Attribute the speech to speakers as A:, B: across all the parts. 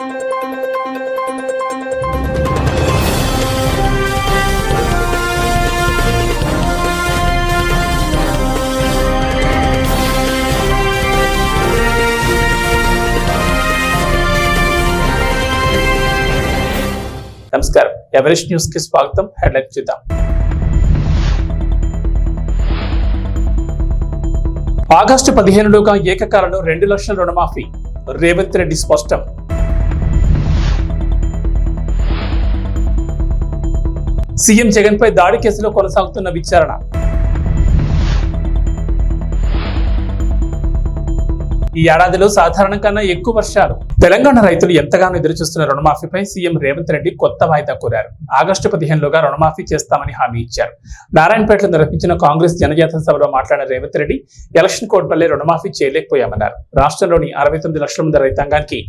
A: నమస్కారం, Everest news కి స్వాగతం. హెడ్లైన్ చూద్దాం. ఆగస్టు 15లోగా ఏకకాలంలో 2 లక్షల రుణమాఫీ, రేవంత్ రెడ్డి స్పష్టం. సీఎం జగన్ పై దాడి కేసులో కొనసాగుతున్న విచారణ. ఈ ఏడాదిలో సాధారణం కన్నా ఎక్కువ వర్షాలు. తెలంగాణ రైతులు ఎంతగానో ఎదురుచూస్తున్న రుణమాఫీపై సీఎం రేవంత్ రెడ్డి కొత్త వాయిదా కోరారు. ఆగస్టు 15లోగా రుణమాఫీ చేస్తామని హామీ ఇచ్చారు. నారాయణపేటలో నిర్వహించిన కాంగ్రెస్ జనజాతర సభలో మాట్లాడిన రేవంత్ రెడ్డి ఎలక్షన్ కోడ్ వల్లే రుణమాఫీ చేయలేకపోయామన్నారు. రాష్ట్రంలోని 69 లక్షల మంది రైతాంగానికి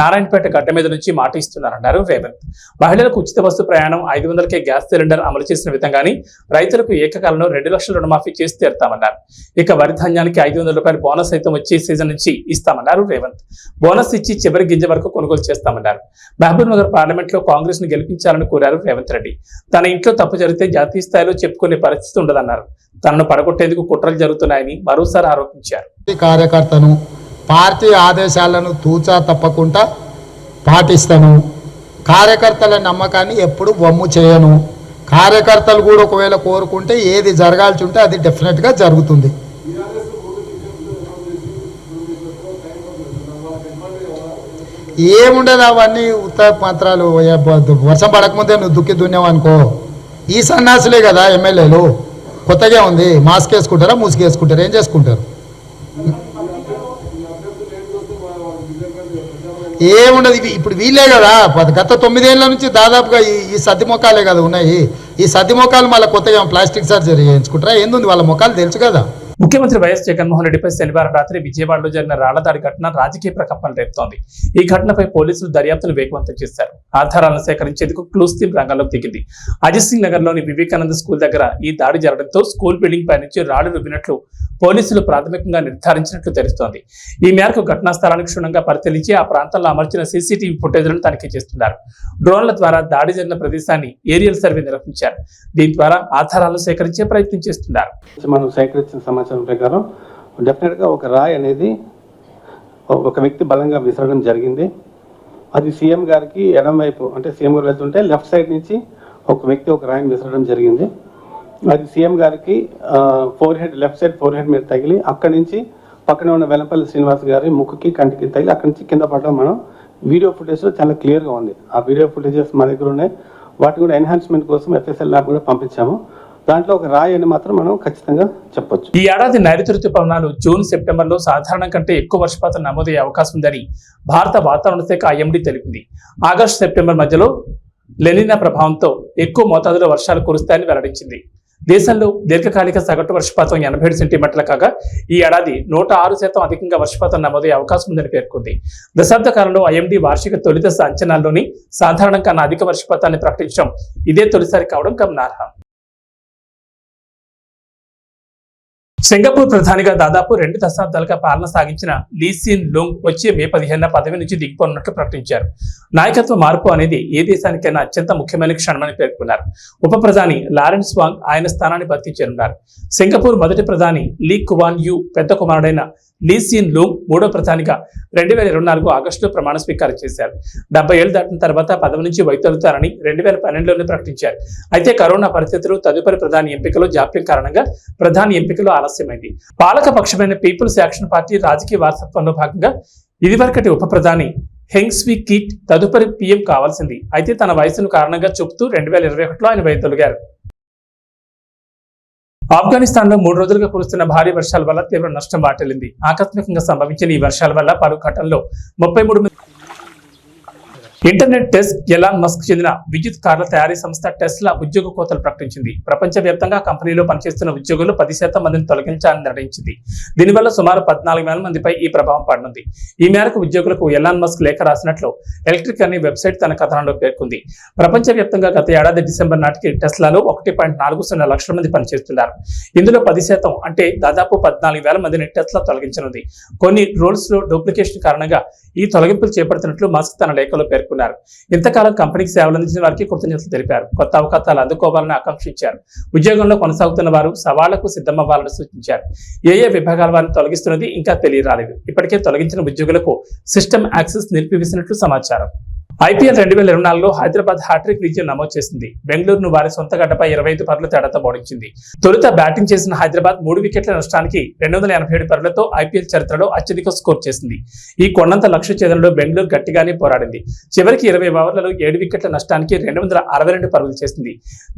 A: నారాయణపేట గడ్డ మీద నుంచి మాట ఇస్తున్నారన్నారు రేవంత్. మహిళలకు ఉచిత బస్సు ప్రయాణం, 500కే గ్యాస్ సిలిండర్ అమలు చేసిన విధంగానే రైతులకు ఏకకాలంలో 2 లక్షల రుణమాఫీ చేసి తీరుతామన్నారు. ఇక వరి ధాన్యానికి 500 రూపాయల బోనస్ సైతం వచ్చే సీజన్ నుంచి ఇస్తామన్నారు రేవంత్. బోనస్ ఇచ్చి చివరి గింజ వరకు కొనుగోలు చేస్తామన్నారు. మహబూబ్ నగర్ పార్లమెంట్ లో కాంగ్రెస్ ను గెలిపించాలని కోరారు రేవంత్ రెడ్డి. తన ఇంట్లో తప్పు జరిగితే జాతీయ స్థాయిలో చెప్పుకునే పరిస్థితి ఉండదన్నారు. తనను పడగొట్టేందుకు కుట్రలు జరుగుతున్నాయని మరోసారి ఆరోపించారు.
B: కార్యకర్తను పార్టీ ఆదేశాలను తూచా తప్పకుండా పాటిస్తాను. కార్యకర్తల నమ్మకాన్ని ఎప్పుడు వమ్ము చేయను. కార్యకర్తలు కూడా ఒకవేళ కోరుకుంటే ఏది జరగాల్సి ఉంటే అది డెఫినెట్ గా జరుగుతుంది. ఏముండదు, అవన్నీ ఉత్తర మంత్రాలు. వర్షం పడకముందే నువ్వు దుక్కి దున్నేవనుకో. ఈ సన్నాసులే కదా ఎమ్మెల్యేలు. కొత్తగా ఉంది, మాస్క్ వేసుకుంటారా, ముసుగు వేసుకుంటారా, ఏం చేసుకుంటారు? ఏముండదు. ఇప్పుడు వీళ్ళే కదా గత 9 ఏళ్ల నుంచి దాదాపుగా ఈ సద్ది మొక్కలే కదా ఉన్నాయి. ఈ సద్ది మొక్కలు మళ్ళీ కొత్తగా ప్లాస్టిక్ సర్జరీ చేయించుకుంటారా? ఏంది, వాళ్ళ మొక్కలు తెలుసు కదా.
A: ముఖ్యమంత్రి వైఎస్ జగన్మోహన్ రెడ్డిపై శనివారం రాత్రి విజయవాడలో జరిగిన రాళ్లదాడి ఘటన రాజకీయ ప్రకంపనలు రేపుతోంది. ఈ ఘటనపై పోలీసులు దర్యాప్తును వేగవంతం చేశారు. ఆధారాలను సేకరించేందుకు క్లూస్ టీమ్ రంగంలోకి దిగింది. అజిత్ సింగ్ నగర్ లోని వివేకానంద స్కూల్ దగ్గర ఈ దాడి జరగడంతో స్కూల్ బిల్డింగ్ పై నుంచి రాళ్లు రుబ్బినట్లు పోలీసులు ప్రాథమికంగా నిర్ధారించినట్లు తెలుస్తోంది. ఈ మేరకు ఘటనా స్థలానికి క్షుణ్ణంగా పరిశీలించి ఆ ప్రాంతంలో అమర్చిన సీసీటీవీ ఫుటేజ్లను తనిఖీ చేస్తున్నారు. డ్రోన్ల ద్వారా దాడి జరిగిన ప్రదేశాన్ని ఏరియల్ సర్వే నిర్వహించారు. దీని ద్వారా ఆధారాలను సేకరించే ప్రయత్నం చేస్తున్నారు.
C: మనం సేకరించిన సమాచారం ప్రకారం డెఫినెట్ గా ఒక రాయి అనేది ఒక వ్యక్తి బలంగా విసరడం జరిగింది. అది సీఎం గారికి ఎడం వైపు, అంటే సీఎం గారు వెళ్తుంటే లెఫ్ట్ సైడ్ నుంచి ఒక వ్యక్తి ఒక రాయిని విసరడం జరిగింది. అది సీఎం గారికి లెఫ్ట్ సైడ్ ఫోర్ హెడ్ మీద తగిలి అక్కడి నుంచి పక్కనే ఉన్న వెల్లంపల్లి శ్రీనివాస్ గారి ముక్కుకి కంటికి తగిలి అక్కడి నుంచి కింద పడడం మనం వీడియో ఫుటేజ్ లో చాలా క్లియర్ గా ఉంది. ఆ వీడియో ఫుటేజెస్ మా దగ్గర ఉన్నాయి. వాటిని కూడా ఎన్హాన్స్మెంట్ కోసం FSL ల్యాబ్ కూడా పంపించాము. దాంట్లో ఒక రాయి అని మాత్రం మనం ఖచ్చితంగా చెప్పొచ్చు.
A: ఈ ఏడాది నైరుతి రుతుపవనాలు జూన్, సెప్టెంబర్లో సాధారణం కంటే ఎక్కువ వర్షపాతం నమోదయ్యే అవకాశం ఉందని భారత వాతావరణ శాఖ IMD తెలిపింది. ఆగస్టు, సెప్టెంబర్ మధ్యలో లెనినా ప్రభావంతో ఎక్కువ మోతాదులో వర్షాలు కురుస్తాయని వెల్లడించింది. దేశంలో దీర్ఘకాలిక సగటు వర్షపాతం 87 సెంటీమీటర్లు కాగా ఈ ఏడాది 106% అధికంగా వర్షపాతం నమోదయ్యే అవకాశం ఉందని పేర్కొంది. దశాబ్ద కాలంలో IMD వార్షిక తొలి దశ అంచనాల్లోని సాధారణం కన్నా అధిక వర్షపాతాన్ని ప్రకటించడం ఇదే తొలిసారి కావడం గమనార్హం. సింగపూర్ ప్రధానిగా దాదాపు 2 దశాబ్దాలుగా పాలన సాగించిన లీ సియన్ లూంగ్ వచ్చే మే 15న పదవి నుంచి దిగిపోనున్నట్లు ప్రకటించారు. నాయకత్వ మార్పు అనేది ఏ దేశానికైనా అత్యంత ముఖ్యమైన క్షణమని పేర్కొన్నారు. ఉప ప్రధాని లారెన్స్ వాంగ్ ఆయన స్థానాన్ని భర్తీ చేయనున్నారు. సింగపూర్ మొదటి ప్రధాని లీ కువాన్ యూ పెద్ద కుమారుడైన లీ సియన్ లూంగ్ మూడో ప్రధానిగా 2024 ఆగస్టులో ప్రమాణ స్వీకారం చేశారు. 70 ఏళ్లు దాటిన తర్వాత పదవి నుంచి వైదొలుగుతారని 2012లోనే ప్రకటించారు. అయితే కరోనా పరిస్థితులు, తదుపరి ప్రధాని ఎంపికలో జాప్యం కారణంగా ప్రధాని ఎంపికలో ఆలస్యమైంది. పాలక పక్షమైన పీపుల్స్ యాక్షన్ పార్టీ రాజకీయ వారసత్వంలో భాగంగా ఇదివరకటి ఉప ప్రధాని హెంగ్ స్వీ కీట్ తదుపరి PM కావాల్సింది. అయితే తన వయసును కారణంగా చెబుతూ 2021లో ఆయన వైదొలిగారు. ఆఫ్ఘనిస్తాన్ లో 3 రోజులుగా కురుస్తున్న భారీ వర్షాల వల్ల తీవ్ర నష్టం వాటిల్లింది. ఆకస్మికంగా సంభవించిన ఈ వర్షాల వల్ల పలు ఘటనలో 33 ఇంటర్నెట్ డెస్క్ ఎలాన్ మస్క్ చెందిన విద్యుత్ కార్ల తయారీ సంస్థ టెస్లా ఉద్యోగ కోతలు ప్రకటించింది. ప్రపంచవ్యాప్తంగా కంపెనీలో పనిచేస్తున్న ఉద్యోగులు 10% మందిని తొలగించాలని నిర్ణయించింది. దీనివల్ల సుమారు 14,000 మందిపై ఈ ప్రభావం పడనుంది. ఈ మేరకు ఉద్యోగులకు ఎలాన్ మస్క్ లేఖ రాసినట్లు ఎలక్ట్రిక్ అనే వెబ్సైట్ తన కథనంలో పేర్కొంది. ప్రపంచవ్యాప్తంగా గత ఏడాది డిసెంబర్ నాటికి టెస్లాలో 1.40 లక్షల మంది పనిచేస్తున్నారు. ఇందులో 10% అంటే దాదాపు 14,000 మందిని టెస్లా తొలగించనుంది. కొన్ని రోల్స్ లో డూప్లికేషన్ కారణంగా ఈ తొలగింపులు చేపడుతున్నట్లు మస్క్ తన లేఖలో పేర్కొన్నారు. ఇంతకాలం కంపెనీకి సేవలు అందించిన వారికి కృతజ్ఞతలు తెలిపారు. కొత్త అవకాశాలు అందుకోవాలని ఆకాంక్షించారు. ఉద్యోగంలో కొనసాగుతున్న వారు సవాళ్లకు సిద్ధమవ్వాలని సూచించారు. ఏ విభాగాల వారిని తొలగిస్తున్నది ఇంకా తెలియరాలేదు. ఇప్పటికే తొలగించిన ఉద్యోగులకు సిస్టమ్ యాక్సెస్ నిలిపివేసినట్లు సమాచారం. IPL 2024లో హైదరాబాద్ హ్యాట్రిక్ విజయం నమోదు చేసింది. బెంగళూరును వారి సొంత గడ్డపై 25 పరుగుల తేడాతో ఓడించింది. తొలుత బ్యాటింగ్ చేసిన హైదరాబాద్ 3 వికెట్ల నష్టానికి 287 పరుగులతో IPL చరిత్రలో అత్యధిక స్కోర్ చేసింది. ఈ కొండంత లక్ష్య ఛేదనలో బెంగళూరు గట్టిగానే పోరాడింది. చివరికి 20 ఓవర్లలో 7 వికెట్ల నష్టానికి 262 పరుగులు చేసింది.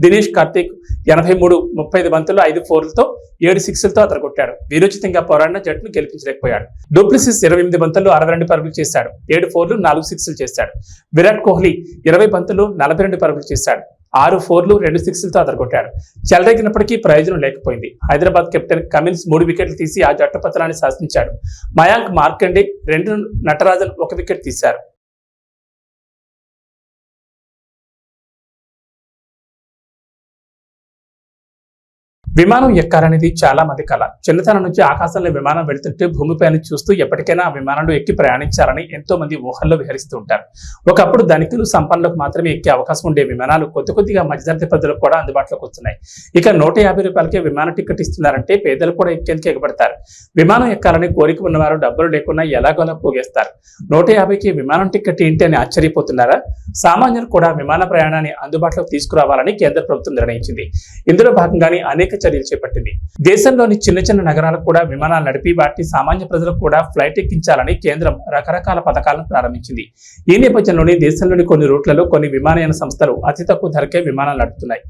A: దినేష్ కార్తీక్ 83, 35 బంతుల్లో 5 4లతో 7 6లతో అదరగొట్టాడు. వీరోచితంగా పోరాడిన జట్టును గెలిపించలేకపోయాడు. డూప్లెసిస్ 28 బంతుల్లో 62 పరుగులు చేశాడు. 7 4లు 4 6లు చేశాడు. విరాట్ కోహ్లీ 20 బంతులు 42 పరుగులు చేశాడు. 6 4లు 2 6లతో అదరగొట్టాడు. చెలరేగినప్పటికీ ప్రయోజనం లేకపోయింది. హైదరాబాద్ కెప్టెన్ కమిన్స్ 3 వికెట్లు తీసి ఆ జట్టు పతనాన్ని శాసించాడు. మయాంక్ మార్కండే 2, నటరాజన్ 1 వికెట్ తీశారు. విమానం ఎక్కాలనేది చాలా మంది కల. చిన్నతనం నుంచి ఆకాశంలో విమానం వెళుతుంటే భూమిపైన చూస్తూ ఎప్పటికైనా ఆ విమానంలో ఎక్కి ప్రయాణించాలని ఎంతో మంది ఊహల్లో విహరిస్తూ ఉంటారు. ఒకప్పుడు ధనికులు సంపన్నులకు మాత్రమే ఎక్కే అవకాశం ఉండే విమానాలు కొద్దిగా మధ్యతరగతి ప్రజలకు కూడా అందుబాటులోకి వస్తున్నాయి. ఇక 150 రూపాయలకే విమాన టికెట్ ఇస్తున్నారంటే పేదలు కూడా ఎక్కేందుకు ఎగబడతారు. విమానం ఎక్కాలని కోరిక ఉన్నవారు డబ్బులు లేకుండా ఎలాగోలా పోగేస్తారు. 150కి విమానం టికెట్ ఏంటి అని ఆశ్చర్యపోతున్నారా? సామాన్యులు కూడా విమాన ప్రయాణాన్ని అందుబాటులోకి తీసుకురావాలని కేంద్ర ప్రభుత్వం నిర్ణయించింది. ఇందులో భాగంగానే అనేక చర్యలు చేపట్టింది. దేశంలోని చిన్న నగరాలకు కూడా విమానాలు నడిపి వాటిని సామాన్య ప్రజలకు కూడా ఫ్లైట్ ఎక్కించాలని కేంద్రం రకరకాల పథకాలను ప్రారంభించింది. ఈ నేపథ్యంలోనే దేశంలోని కొన్ని రూట్లలో కొన్ని విమానయాన సంస్థలు అతి తక్కువ ధరకే విమానాలు నడుపుతున్నాయి.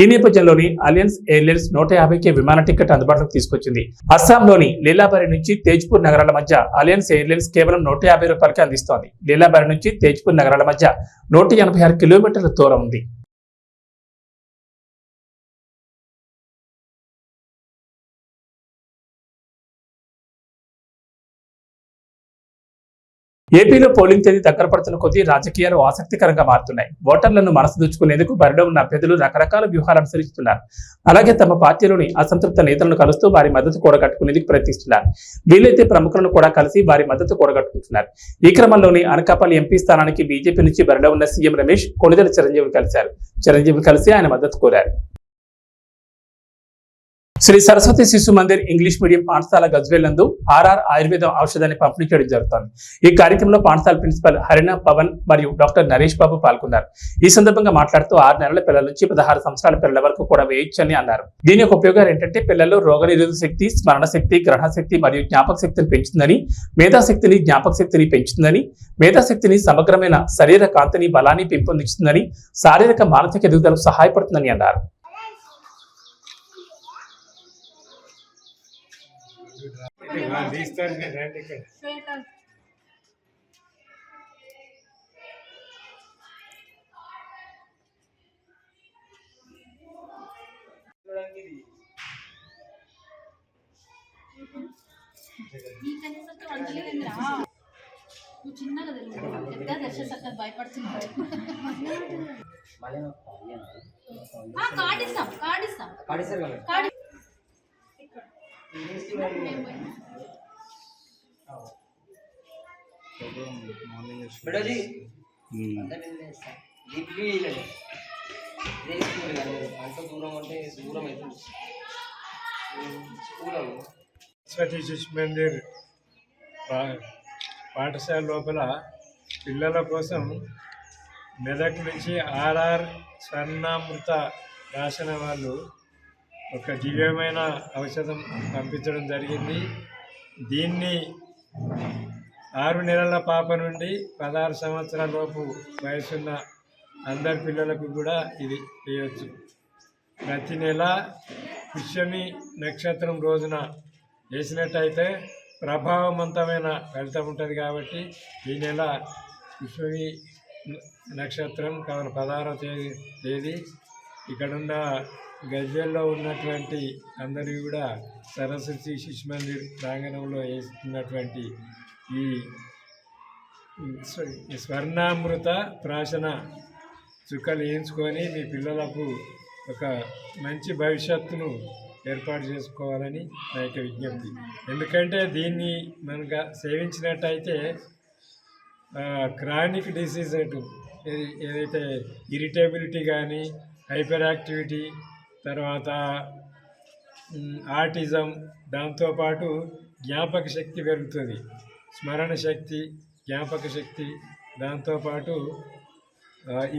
A: ఈ నేపథ్యంలోని అలయన్స్ ఎయిర్లైన్స్ 150కే విమాన టికెట్ అందుబాటులోకి తీసుకొచ్చింది. అస్సాంలోని లీలాబారి నుంచి తేజ్పూర్ నగరాల మధ్య అలయన్స్ ఎయిర్లైన్స్ కేవలం 150 రూపాయలకే అందిస్తోంది. లీలాబారి నుంచి తేజ్పూర్ నగరాల మధ్య 186 కిలోమీటర్ల దూరం ఉంది. ఏపీలో పోలింగ్ తేదీ దగ్గర పడుతున్న కొద్దీ రాజకీయాలు ఆసక్తికరంగా మారుతున్నాయి. ఓటర్లను మనసు దోచుకునేందుకు బరిలో ఉన్న అభ్యర్థులు రకరకాల వ్యూహాలు అనుసరిస్తున్నారు. అలాగే తమ పార్టీలోని అసంతృప్త నేతలను కలుస్తూ వారి మద్దతు కూడగట్టుకునేందుకు ప్రయత్నిస్తున్నారు. వీలైతే ప్రముఖులను కూడా కలిసి వారి మద్దతు కూడగట్టుకుంటున్నారు. ఈ క్రమంలోనే అనకాపల్లి ఎంపీ స్థానానికి బీజేపీ నుంచి బరిలో ఉన్న సీఎం రమేష్ కొణిదెల చిరంజీవిని కలిశారు. చిరంజీవిని కలిసి ఆయన మద్దతు కోరారు. శ్రీ సరస్వతి శిశు మందిర్ ఇంగ్లీష్ మీడియం పాఠశాల గజ్వేల్ నందు RR ఆయుర్వేదం ఔషధాన్ని పంపిణీ చేయడం జరుగుతోంది. ఈ కార్యక్రమంలో పాఠశాల ప్రిన్సిపల్ హరిణ పవన్ మరియు డాక్టర్ నరేష్ బాబు పాల్గొన్నారు. ఈ సందర్భంగా మాట్లాడుతూ 6 నెలల పిల్లల నుంచి 16 సంవత్సరాల పిల్లల వరకు కూడా వేయొచ్చని అన్నారు. దీని యొక్క ఉపయోగాలు ఏంటంటే పిల్లల్లో రోగనిరోధక శక్తి, స్మరణ శక్తి, గ్రహణ శక్తి మరియు జ్ఞాపక శక్తిని పెంచుతుందని, మేధాశక్తిని, జ్ఞాపక శక్తిని పెంచుతుందని, మేధాశక్తిని, సమగ్రమైన శరీర కాంతిని, బలాన్ని పెంపొందిస్తుందని, శారీరక మానసిక ఎదుగుదలకు సహాయపడుతుందని అన్నారు.
D: నువ్వు చిన్నగా పెద్ద దర్శక భయపడుతున్నావు. కార్డు
E: बेटाजी
F: సరస్వతి శిశు మందిర్ పాఠశాల లోపల పిల్లల కోసం మెదక్ నుంచి RR స్వర్ణామృత రాసిన వాళ్ళు ఒక దివ్యమైన ఔషధం పంపించడం జరిగింది. దీన్ని 6 నెలల పాప నుండి 16 సంవత్సరాల లోపు వయసున్న అందరి పిల్లలకు కూడా ఇది చేయవచ్చు. ప్రతి నెల పుష్యమి నక్షత్రం రోజున వేసినట్టయితే ప్రభావవంతమైన ఫలితం ఉంటుంది. కాబట్టి ఈ నెల పుష్యమి నక్షత్రం కావున 16వ తేదీ ఇక్కడున్న గజ్వేల్లో ఉన్నటువంటి అందరికీ కూడా సరస్వతి శిశు మందిర్ ప్రాంగణంలో వేస్తున్నటువంటి ఈ స్వర్ణామృత ప్రాశన చుక్కలు వేయించుకొని మీ పిల్లలకు ఒక మంచి భవిష్యత్తును ఏర్పాటు చేసుకోవాలని నా యొక్క విజ్ఞప్తి. ఎందుకంటే దీన్ని మనకు సేవించినట్టయితే క్రానిక్ డిసీజ్ ఏదైతే ఇరిటేబిలిటీ కానీ, హైపర్ యాక్టివిటీ, తర్వాత ఆటిజం, దాంతోపాటు జ్ఞాపక శక్తి పెరుగుతుంది, స్మరణ శక్తి, జ్ఞాపక శక్తి, దాంతోపాటు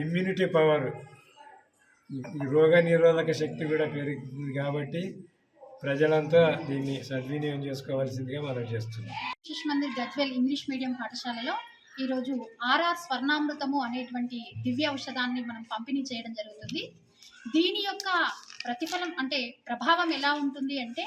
F: ఇమ్యూనిటీ పవర్, రోగ నిరోధక శక్తి కూడా పెరుగుతుంది. కాబట్టి ప్రజలంతా దీన్ని సద్వినియోగం చేసుకోవాల్సిందిగా మనం చేస్తున్నాం.
D: శిశు మందిర్ గజ్వేల్ ఇంగ్లీష్ మీడియం పాఠశాలలో ఈరోజు ఆర్ఆర్ స్వర్ణామృతము అనేటువంటి దివ్య ఔషధాన్ని మనం పంపిణీ చేయడం జరుగుతుంది. దీని యొక్క ప్రతిఫలం అంటే ప్రభావం ఎలా ఉంటుంది అంటే,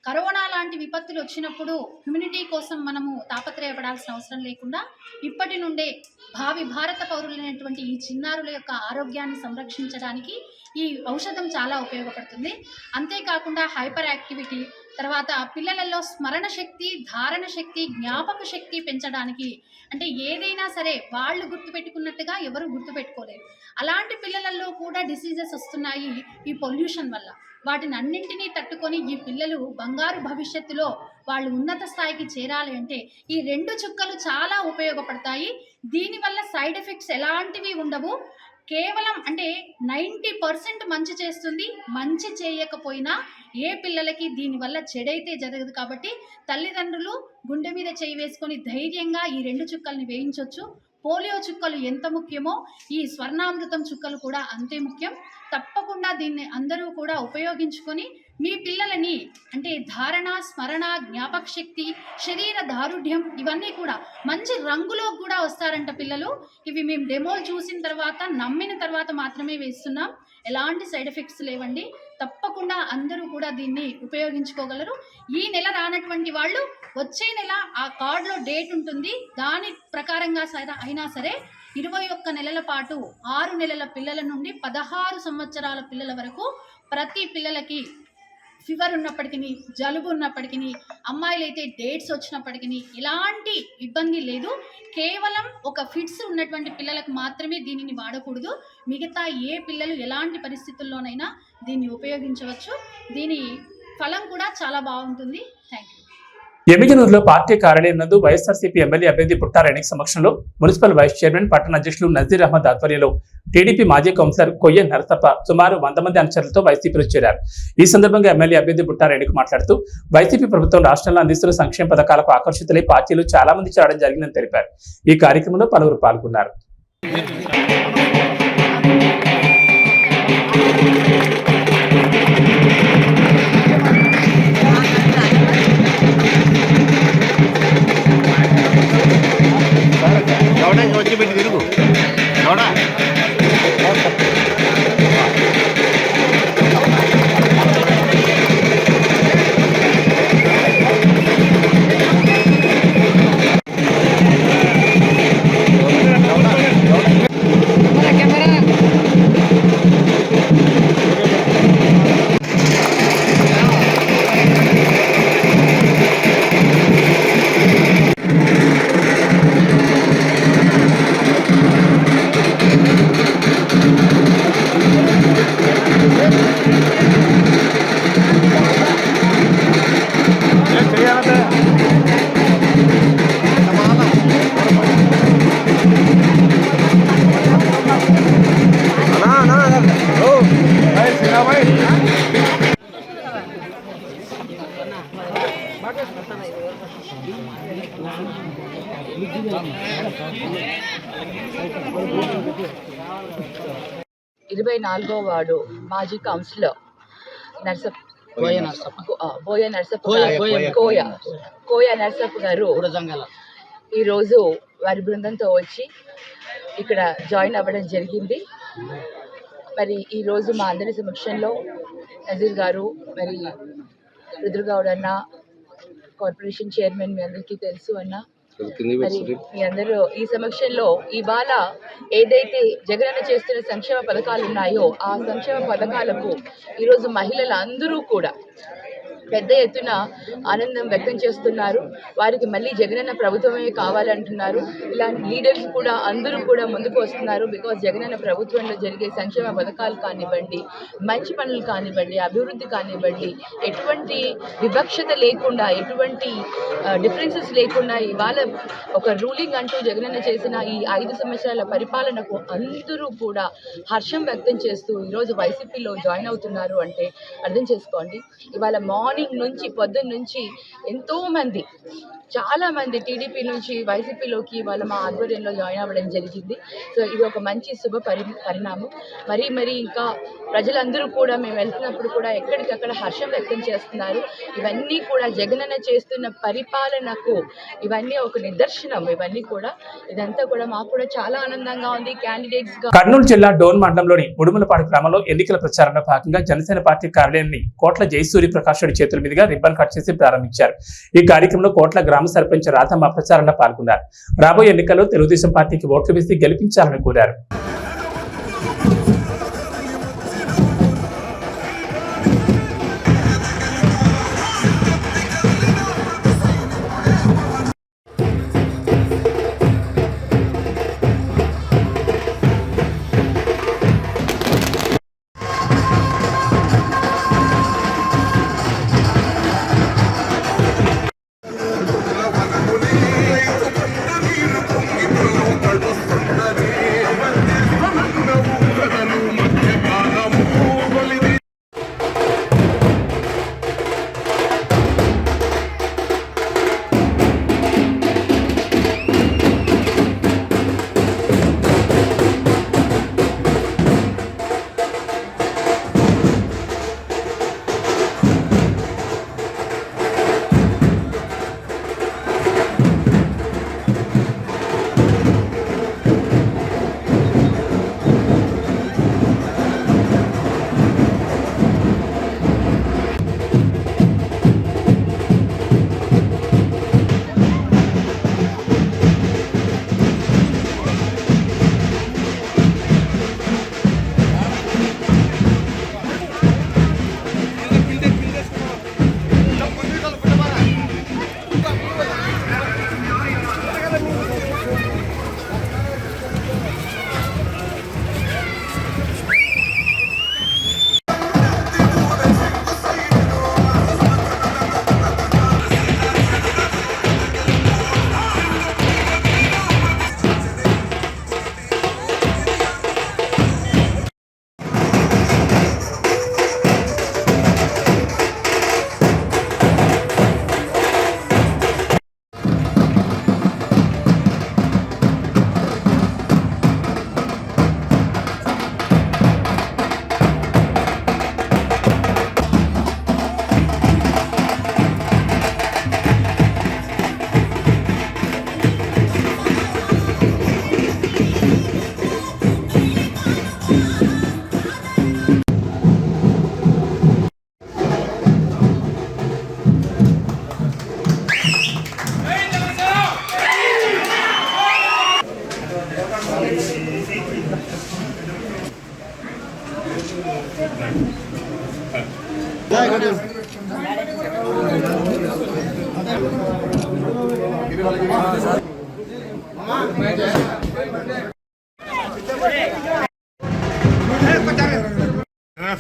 D: కరోనా లాంటి విపత్తులు వచ్చినప్పుడు హ్యూమినిటీ కోసం మనము తాపత్రయపడాల్సిన అవసరం లేకుండా ఇప్పటి నుండే భావి భారత పౌరులైనటువంటి ఈ చిన్నారుల యొక్క ఆరోగ్యాన్ని సంరక్షించడానికి ఈ ఔషధం చాలా ఉపయోగపడుతుంది. అంతేకాకుండా హైపర్ యాక్టివిటీ, తర్వాత పిల్లలలో స్మరణ శక్తి, ధారణ శక్తి, జ్ఞాపక శక్తి పెంచడానికి, అంటే ఏదైనా సరే వాళ్ళు గుర్తుపెట్టుకున్నట్టుగా ఎవరు గుర్తుపెట్టుకోలేరు. అలాంటి పిల్లలలో కూడా డిసీజెస్ వస్తున్నాయి ఈ పొల్యూషన్ వల్ల. వాటిని అన్నింటినీ తట్టుకొని ఈ పిల్లలు బంగారు భవిష్యత్తులో వాళ్ళు ఉన్నత స్థాయికి చేరాలి అంటే ఈ 2 చుక్కలు చాలా ఉపయోగపడతాయి. దీనివల్ల సైడ్ ఎఫెక్ట్స్ ఎలాంటివి ఉండవు. కేవలం అంటే 90% మంచి చేస్తుంది. మంచి చేయకపోయినా ఏ పిల్లలకి దీనివల్ల చెడైతే జరగదు. కాబట్టి తల్లిదండ్రులు గుండె మీద చేయి వేసుకొని ధైర్యంగా ఈ 2 చుక్కల్ని వేయించవచ్చు. పోలియో చుక్కలు ఎంత ముఖ్యమో ఈ స్వర్ణామృతం చుక్కలు కూడా అంతే ముఖ్యం. తప్పకుండా దీన్ని అందరూ కూడా ఉపయోగించుకొని మీ పిల్లలని అంటే ధారణ, స్మరణ, జ్ఞాపక శక్తి, శరీర దారుఢ్యం ఇవన్నీ కూడా మంచి రంగులో కూడా వస్తారంట పిల్లలు. ఇవి మేము డెమోలు చూసిన తర్వాత నమ్మిన తర్వాత మాత్రమే వేస్తున్నాం. ఎలాంటి సైడ్ ఎఫెక్ట్స్ లేవండి. తప్పకుండా అందరూ కూడా దీన్ని ఉపయోగించుకోగలరు. ఈ నెల రానటువంటి వాళ్ళు వచ్చే నెల ఆ కార్డులో డేట్ ఉంటుంది, దాని ప్రకారంగా అయినా సరే 21 నెలల పాటు 6 నెలల పిల్లల నుండి 16 సంవత్సరాల పిల్లల వరకు ప్రతి పిల్లలకి ఫీవర్ ఉన్నప్పటికీ, జలుబు ఉన్నప్పటికీ, అమ్మాయిలైతే డేట్స్ వచ్చినప్పటికీ ఎలాంటి ఇబ్బంది లేదు. కేవలం ఒక ఫిట్స్ ఉన్నటువంటి పిల్లలకు మాత్రమే దీనిని వాడకూడదు. మిగతా ఏ పిల్లలు ఎలాంటి పరిస్థితుల్లోనైనా దీన్ని ఉపయోగించవచ్చు. దీని ఫలం కూడా చాలా బాగుంటుంది. Thank you.
A: ఎమ్మిగనూరులో పార్టీ కార్యాలయం నందు వైఎస్ఆర్సీపీ ఎమ్మెల్యే అభ్యర్థి పుట్టారెడ్డి సమక్షంలో మున్సిపల్ వైస్ చైర్మన్, పట్టణ అధ్యక్షులు నజీర్ అహ్మద్ ఆధ్వర్యంలో టీడీపీ మాజీ కౌన్సిలర్ కొయ్య నరసప్ప సుమారు 100 మంది అనుచరులతో వైసీపీలో చేరారు. ఈ సందర్భంగా ఎమ్మెల్యే అభ్యర్థి పుట్టారెడ్డికి మాట్లాడుతూ వైసీపీ ప్రభుత్వం రాష్ట్రంలో అందిస్తున్న సంక్షేమ పథకాలకు ఆకర్షితులై పార్టీలు చాలా మంది చేరడం జరిగిందని తెలిపారు. ఈ కార్యక్రమంలో పలువురు పాల్గొన్నారు.
G: ఇరవై 4వ వార్డు మాజీ కౌన్సిలర్ కోయ నరసప్ప గారు ఈరోజు వారి బృందంతో వచ్చి ఇక్కడ జాయిన్ అవ్వడం జరిగింది. మరి ఈరోజు మా అందరి సమక్షంలో నజీర్ గారు, మరి రుద్రగౌడ్ అన్న, కార్పొరేషన్ చైర్మన్ మీ అందరికీ తెలుసు అన్న, మరి మీ అందరూ ఈ సమక్షంలో ఇవాళ ఏదైతే జగనన్న చేస్తున్న సంక్షేమ పథకాలు ఉన్నాయో ఆ సంక్షేమ పథకాలకు ఈరోజు మహిళలు అందరూ కూడా పెద్ద ఎత్తున ఆనందం వ్యక్తం చేస్తున్నారు. వారికి మళ్ళీ జగనన్న ప్రభుత్వమే కావాలంటున్నారు. ఇలాంటి లీడర్స్ కూడా అందరూ కూడా ముందుకు వస్తున్నారు. బికాజ్ జగనన్న ప్రభుత్వంలో జరిగే సంక్షేమ పథకాలు కానివ్వండి, మంచి పనులు కానివ్వండి, అభివృద్ధి కానివ్వండి, ఎటువంటి వివక్షత లేకుండా, ఎటువంటి డిఫరెన్సెస్ లేకుండా ఇవాళ ఒక రూలింగ్ అంటూ జగనన్న చేసిన ఈ 5 సంవత్సరాల పరిపాలనకు అందరూ కూడా హర్షం వ్యక్తం చేస్తూ ఈరోజు వైసీపీలో జాయిన్ అవుతున్నారు అంటే అర్థం చేసుకోండి. ఇవాళ మార్నింగ్ నుంచి పొద్దున్న నుంచి ఎంతోమంది చాలామంది టీడీపీ నుంచి వైసీపీలోకి వాళ్ళ మా ఆధ్వర్యంలో జాయిన్ అవ్వడం జరిగింది. సో ఇది ఒక మంచి శుభ పరిణామం. మరి ఇంకా ప్రజలందరూ కూడా మేము వెళ్తున్నప్పుడు కూడా ఎక్కడికక్కడ హర్షం వ్యక్తం చేస్తున్నారు. ఇవన్నీ కూడా జగనన్న చేస్తున్న పరిపాలనకు ఇవన్నీ ఒక నిదర్శనం. ఇవన్నీ కూడా ఇదంతా కూడా మాకు కూడా చాలా ఆనందంగా ఉంది. క్యాండిడేట్స్గా
A: కర్నూలు జిల్లా డోన్ మండలంలోని ఉడుమలపాడు గ్రామంలో ఎన్నికల ప్రచారంలో భాగంగా జనసేన పార్టీ కార్యాలయాన్ని కోట్ల జయసూరి ప్రకాష్ రెడ్డి చేతుల మీదుగా రిబ్బన్ కట్ చేసి ప్రారంభించారు. ఈ కార్యక్రమంలో కోట్ల గ్రామ సర్పంచ్ రాధమ్మ ప్రచారంలో పాల్గొన్నారు. రాబోయే ఎన్నికల్లో తెలుగుదేశం పార్టీకి ఓట్లు వేసి గెలిపించాలని కోరారు.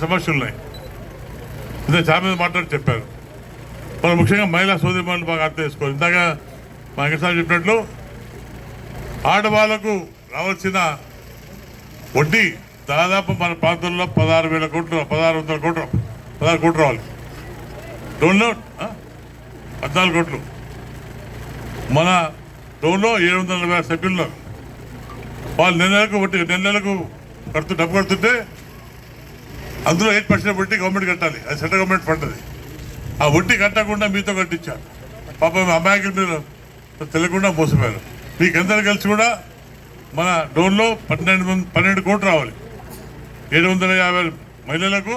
H: సమస్యలు ఉన్నాయి. ఇదే చాలా మంది మాట్లాడి చెప్పారు. వాళ్ళు ముఖ్యంగా మహిళా సోదరిమణులు బాగా అర్థం చేసుకోవాలి. ఇందాక మా వెంకటస్వామి చెప్పినట్లు ఆడవాళ్లకు రావాల్సిన వడ్డీ దాదాపు మన ప్రాంతంలో 16,000 కోట్లు 16 కోట్లు రావాలి. డోన్లో 14 కోట్లు. మన డోన్లో 740 సభ్యులు వాళ్ళు నెలకు డబ్బు కడుతుంటే అందులో 8% వడ్డీ గవర్నమెంట్ కట్టాలి. అది సెంట్రల్ గవర్నమెంట్ ఫండ్. అది ఆ వడ్డీ కట్టకుండా మీతో కట్టించారు. పాపం అమాయకులు మీరు తెలియకుండా మోసపోయారు. మీకందరూ కలిసి కూడా మన డోన్లో 12 కోట్లు రావాలి. 750 మహిళలకు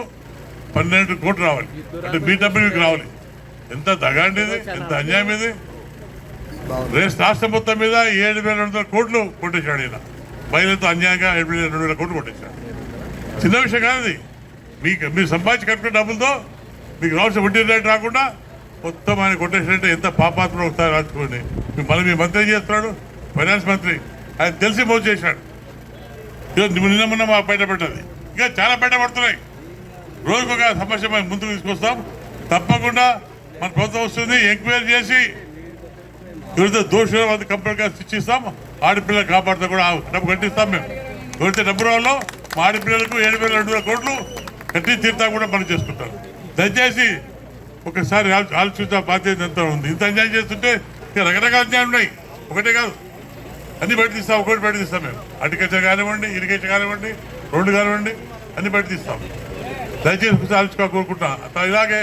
H: 12 కోట్లు రావాలి. అంటే మీ డబ్బులు మీకు రావాలి. ఎంత దగాండిది, ఎంత అన్యాయం ఇది. రాష్ట్రం మొత్తం మీద 7,200 కోట్లు కొట్టేశాడు ఈయన. మహిళలతో అన్యాయంగా 7,200 కోట్లు కొట్టేశాడు. చిన్న విషయం కాదు. మీరు సంపాదించి కట్టుకున్న డబ్బులతో మీకు రావాల్సిన వడ్డీ రేట్ రాకుండా మొత్తం ఆయన కొట్టేసినట్టే ఎంత పాపాత్మలో ఒకసారి రాసుకోండి. మళ్ళీ మీ మంత్రి ఏం చేస్తున్నాడు, ఫైనాన్స్ మంత్రి, ఆయన తెలిసి మోసం చేశాడు. నిన్న మొన్న మా బయటపడ్డది, ఇంకా చాలా బయటపడుతున్నాయి. రోజుకొక సమస్య మేము ముందుకు తీసుకొస్తాం. తప్పకుండా మన ప్రభుత్వం వస్తుంది, ఎంక్వైరీ చేసి ఎవరైతే దోషులు అది కంప్లీట్గా శిక్షిస్తాం. ఆడపిల్లలు కాపాడుతూ కూడా డబ్బు కట్టిస్తాం. మేము ఎవరైతే డబ్బు రావాలో మా ఆడపిల్లలకు 7,200 కోట్లు కట్టి తీర్థా కూడా మనం చేసుకుంటాం. దయచేసి ఒకసారి ఆలోచించే బాధ్యత ఎంత ఉంది. ఇంత ఎంజాయ్ చేస్తుంటే ఇంకా రకరకాల అన్యాయం ఉన్నాయి, ఒకటే కాదు, అన్ని బయట తీస్తాం. ఒకటి బయట తీస్తాం మేము. అగ్రికల్చర్ కానివ్వండి, ఇరిగేషన్ కానివ్వండి, రోడ్డు కానివ్వండి, అన్ని బయట తీస్తాం. దయచేసి ఒకసారి ఆలోచించుకో కోరుకుంటా. ఇలాగే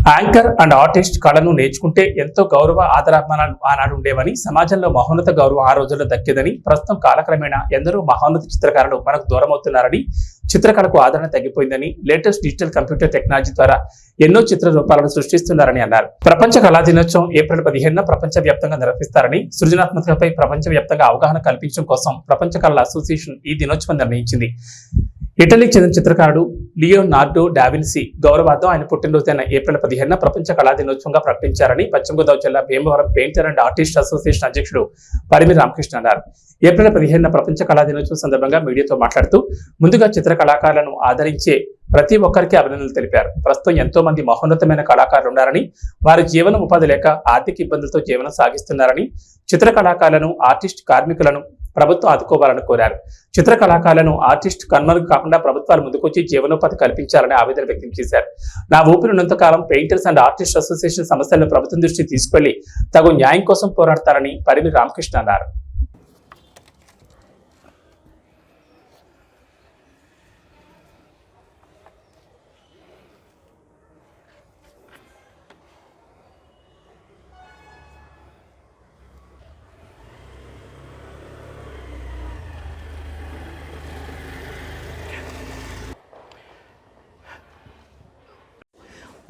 A: యాంకర్ అండ్ ఆర్టిస్ట్ కళను నేర్చుకుంటే ఎంతో గౌరవ ఆదరాభిమానాలు ఆనాడు ఉండేవని, సమాజంలో మహోన్నత గౌరవం ఆ రోజుల్లో దక్కేదని, ప్రస్తుతం కాలక్రమేణా ఎందరో మహోన్నత చిత్రకారులు మనకు దూరం అవుతున్నారని, చిత్రకళకు ఆదరణ తగ్గిపోయిందని, లేటెస్ట్ డిజిటల్ కంప్యూటర్ టెక్నాలజీ ద్వారా ఎన్నో చిత్ర రూపాలను సృష్టిస్తున్నారని అన్నారు. ప్రపంచ కళా దినోత్సవం ఏప్రిల్ 15న ప్రపంచ వ్యాప్తంగా నిర్వహిస్తారని, సృజనాత్మకతపై ప్రపంచ వ్యాప్తంగా అవగాహన కల్పించడం కోసం ప్రపంచ కళల అసోసియేషన్ ఈ దినోత్సవం నిర్ణయించింది. ఇటలీకి చెందిన చిత్రకారుడు లియోనార్డో డావిన్సీ గౌరవార్థం ఆయన పుట్టినరోజైన ఏప్రిల్ 15న ప్రపంచ కళా దినోత్సవంగా ప్రకటించారని పశ్చిమ గోదావరి జిల్లా Bhimavaram painter and artist association అధ్యక్షుడు పరిమి రామకృష్ణ అన్నారు. ఏప్రిల్ 15న ప్రపంచ కళా దినోత్సవం సందర్భంగా మీడియాతో మాట్లాడుతూ ముందుగా చిత్ర కళాకారులను ఆదరించే ప్రతి ఒక్కరికి అభినందనలు తెలిపారు. ప్రస్తుతం ఎంతో మంది మహోన్నతమైన కళాకారులు ఉన్నారని, వారి జీవన ఉపాధి లేక ఆర్థిక ఇబ్బందులతో జీవనం సాగిస్తున్నారని, చిత్ర కళాకారులను, ఆర్టిస్ట్ కార్మికులను ప్రభుత్వం ఆదుకోవాలని కోరారు. చిత్ర కళాకారులను, ఆర్టిస్ట్ కన్మరుగు కాకుండా ప్రభుత్వాలు ముందుకొచ్చి జీవనోపాధి కల్పించాలని ఆవేదన వ్యక్తం చేశారు. నా ఊపిరినంత కాలం పెయింటర్స్ అండ్ ఆర్టిస్ట్ అసోసియేషన్ సమస్యలను ప్రభుత్వం దృష్టికి తీసుకెళ్లి తగు న్యాయం కోసం పోరాడతారని పరిమి రామకృష్ణ అన్నారు.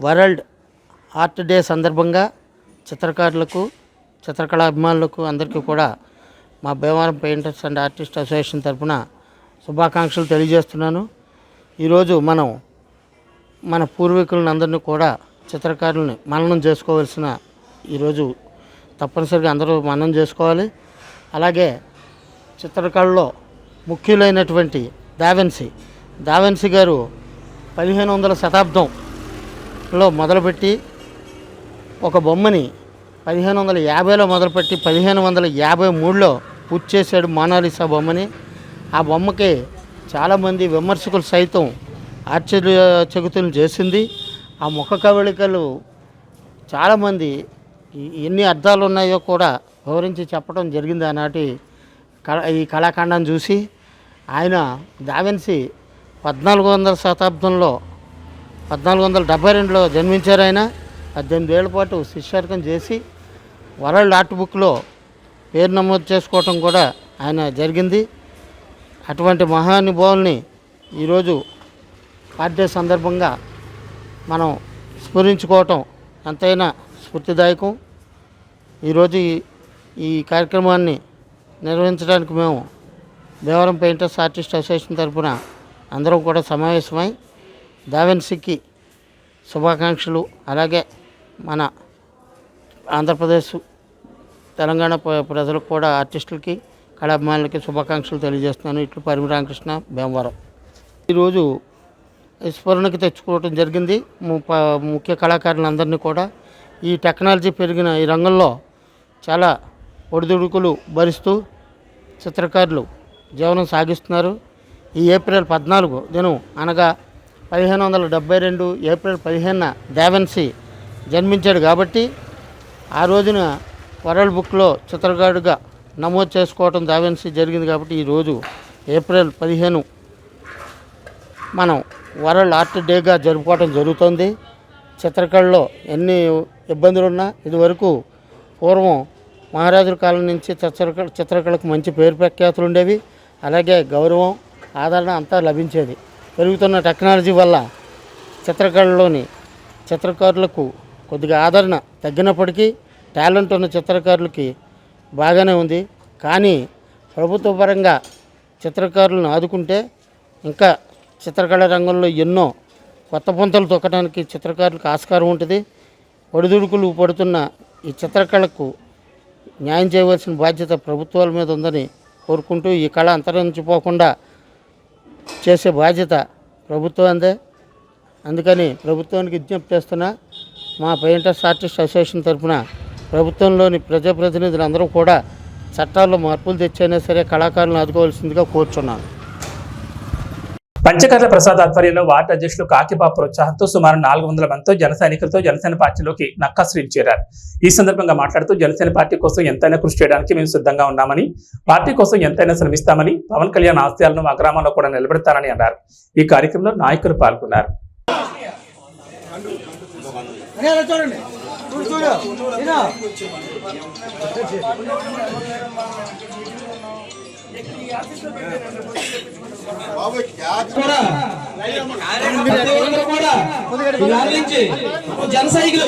I: వరల్డ్ ఆర్ట్ డే సందర్భంగా చిత్రకారులకు, చిత్రకళా అభిమానులకు అందరికీ కూడా మా Bhimavaram painters and artist association తరఫున శుభాకాంక్షలు తెలియజేస్తున్నాను. ఈరోజు మనం మన పూర్వీకులను అందరినీ కూడా చిత్రకారులని మననం చేసుకోవాల్సిన ఈరోజు తప్పనిసరిగా అందరూ మననం చేసుకోవాలి. అలాగే చిత్రకళలో ముఖ్యులైనటువంటి దావిన్సీ గారు 1500వ శతాబ్దంలో మొదలుపెట్టి ఒక బొమ్మని 1550లో మొదలుపెట్టి 1553లో పూర్తి చేశాడు మోనాలిసా బొమ్మని. ఆ బొమ్మకి చాలామంది విమర్శకులు సైతం ఆశ్చర్యచకితులను చేసింది. ఆ ముఖ కవళికలు చాలామంది ఎన్ని అర్థాలు ఉన్నాయో కూడా వివరించి చెప్పడం జరిగింది ఆనాటి ఈ కళాఖండాన్ని చూసి. ఆయన దావిన్సీ 1400వ శతాబ్దంలో 1472లో జన్మించారు. ఆయన 18 ఏళ్ల పాటు శిష్యార్కం చేసి వరల్డ్ ఆర్ట్ బుక్లో పేరు నమోదు చేసుకోవటం కూడా ఆయన జరిగింది. అటువంటి మహానుభావుల్ని ఈరోజు ఆర్ట్ డే సందర్భంగా మనం స్మరించుకోవటం ఎంతైనా స్ఫూర్తిదాయకం. ఈరోజు ఈ కార్యక్రమాన్ని నిర్వహించడానికి మేము భీమవరం పెయింటర్స్ ఆర్టిస్ట్ అసోసియేషన్ తరఫున అందరం కూడా సమావేశమై దావిన్సీకి శుభాకాంక్షలు, అలాగే మన ఆంధ్రప్రదేశ్, తెలంగాణ ప్రజలకు కూడా ఆర్టిస్టులకి, కళాభిమానులకి శుభాకాంక్షలు తెలియజేస్తున్నాను. ఇట్లు పరిమి రామకృష్ణ, భీమవరం. ఈరోజు స్మరణకి తెచ్చుకోవడం జరిగింది ముఖ్య కళాకారులందరినీ కూడా. ఈ టెక్నాలజీ పెరిగిన ఈ రంగంలో చాలా ఒడిదుడుకులు భరిస్తూ చిత్రకారులు జీవనం సాగిస్తున్నారు. ఈ ఏప్రిల్ 14 దినం అనగా 1572 ఏప్రిల్ 15న దావిన్సీ జన్మించాడు కాబట్టి ఆ రోజున వరల్డ్ బుక్లో చిత్రకారుడిగా నమోదు చేసుకోవడం దావిన్సీ జరిగింది. కాబట్టి ఈరోజు ఏప్రిల్ 15 మనం వరల్డ్ ఆర్ట్ డేగా జరుపుకోవడం జరుగుతుంది. చిత్రకళలో ఎన్ని ఇబ్బందులున్నా ఇదివరకు పూర్వం మహారాజుల కాలం నుంచి చిత్రకళకు మంచి పేరు ప్రఖ్యాతులు ఉండేవి. అలాగే గౌరవం, ఆదరణ అంతా లభించేది. పెరుగుతున్న టెక్నాలజీ వల్ల చిత్రకళలోని చిత్రకారులకు కొద్దిగా ఆదరణ తగ్గినప్పటికీ టాలెంట్ ఉన్న చిత్రకారులకి బాగానే ఉంది. కానీ ప్రభుత్వ పరంగా చిత్రకారులను ఆదుకుంటే ఇంకా చిత్రకళ రంగంలో ఎన్నో కొత్త పుంతలు తొక్కడానికి చిత్రకారులకు ఆస్కారం ఉంటుంది. ఒడిదుడుకులు పడుతున్న ఈ చిత్రకళకు న్యాయం చేయవలసిన బాధ్యత ప్రభుత్వాల మీద ఉందని కోరుకుంటూ ఈ కళ అంతరించిపోకుండా చేసే బాధ్యత ప్రభుత్వందే. అందుకని ప్రభుత్వానికి విజ్ఞప్తి చేస్తున్నా, మా పెయింటర్స్ ఆర్టిస్ట్ అసోసియేషన్ తరఫున ప్రభుత్వంలోని ప్రజాప్రతినిధులందరూ కూడా చట్టాల్లో మార్పులు తెచ్చైనా సరే కళాకారులను ఆదుకోవాల్సిందిగా కోరుచున్నాను.
A: పంచకర్ల ప్రసాద్ ఆధ్వర్యంలో వార్డు అధ్యక్షులు కాకిబాబు ప్రోత్సాహంతో సుమారు 400 మందితో జన సైనికులతో జనసేన పార్టీలోకి నక్కాశ్రీలు చేరారు. ఈ సందర్భంగా మాట్లాడుతూ జనసేన పార్టీ కోసం ఎంతైనా కృషి చేయడానికి మేము సిద్ధంగా ఉన్నామని, పార్టీ కోసం ఎంతైనా శ్రమిస్తామని, పవన్ కళ్యాణ్ ఆశయాలను మా గ్రామంలో కూడా నిలబెడతానని అన్నారు. ఈ కార్యక్రమంలో నాయకులు పాల్గొన్నారు.
J: జన సైనికులు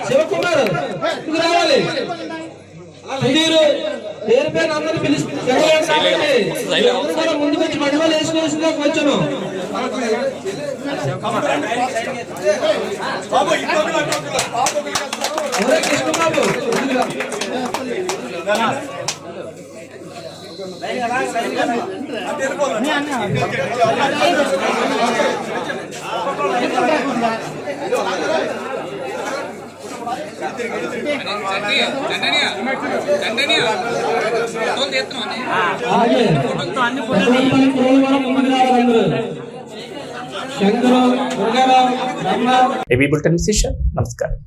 J: శివకుమార్ రావాలి. పేరు పేరు అందరూ పిలుస్తారు. ముందుకు వచ్చి మండపాలు వేసుకోవాల్సిందిగా వచ్చాను. కృష్ణబాబు
A: ఏబీ బులెటిన్ శిష్య నమస్కారం.